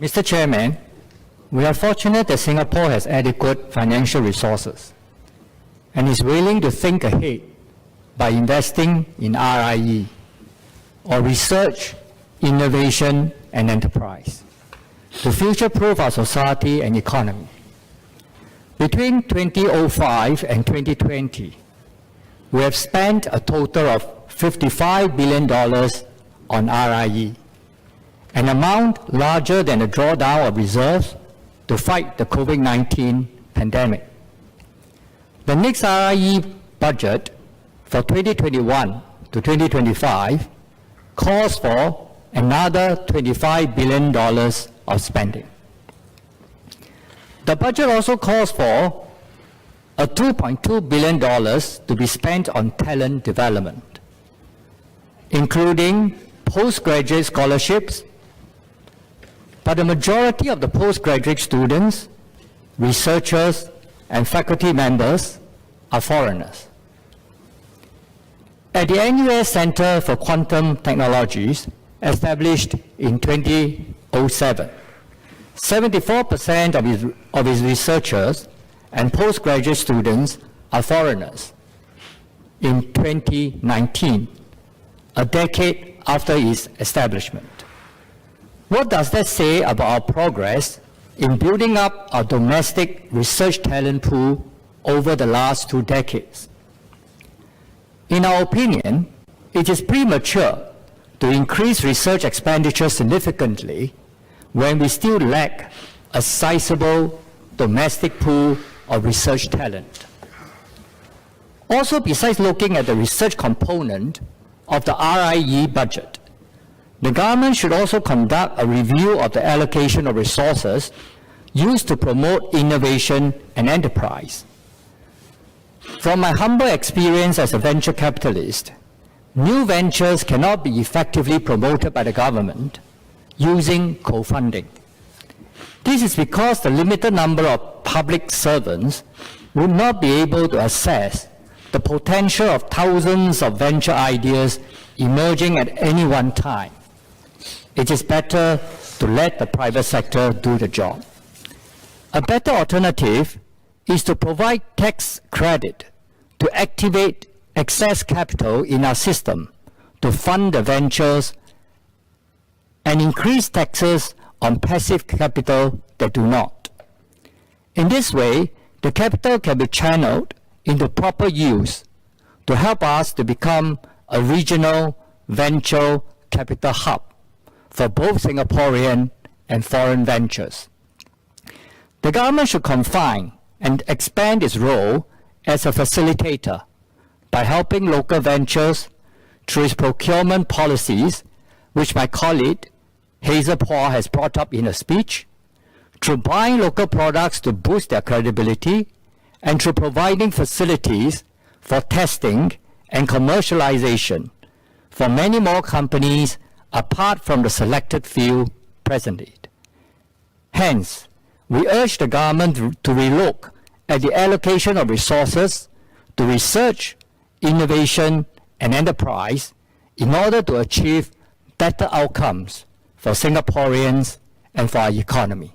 Mr. Chairman, we are fortunate that Singapore has adequate financial resources and is willing to think ahead by investing in RIE, or research, innovation and enterprise, to future-proof our society and economy. Between 2005 and 2020, we have spent a total of $55 billion on RIE, an amount larger than the drawdown of reserves to fight the COVID-19 pandemic. The next RIE budget for 2021 to 2025 calls for another $25 billion of spending. The budget also calls for a $2.2 billion to be spent on talent development, including postgraduate scholarships, but the majority of the postgraduate students, researchers, and faculty members are foreigners. At the NUS Centre for Quantum Technologies, established in 2007, 74% of its researchers and postgraduate students are foreigners. In 2019, a decade after its establishment. What does that say about our progress in building up our domestic research talent pool over the last 2 decades? In our opinion, it is premature to increase research expenditure significantly when we still lack a sizable domestic pool of research talent. Also, besides looking at the research component of the RIE budget, the government should also conduct a review of the allocation of resources used to promote innovation and enterprise. From my humble experience as a venture capitalist, new ventures cannot be effectively promoted by the government using co-funding. This is because the limited number of public servants would not be able to assess the potential of thousands of venture ideas emerging at any one time. It is better to let the private sector do the job. A better alternative is to provide tax credit to activate excess capital in our system to fund the ventures and increase taxes on passive capital that do not. In this way, the capital can be channeled into proper use to help us to become a regional venture capital hub for both Singaporean and foreign ventures. The government should confine and expand its role as a facilitator by helping local ventures through its procurement policies, which my colleague Hazel Paul has brought up in a speech, through buying local products to boost their credibility, and through providing facilities for testing and commercialization for many more companies apart from the selected few presently. Hence, we urge the government to relook at the allocation of resources to research, innovation, and enterprise in order to achieve better outcomes for Singaporeans and for our economy.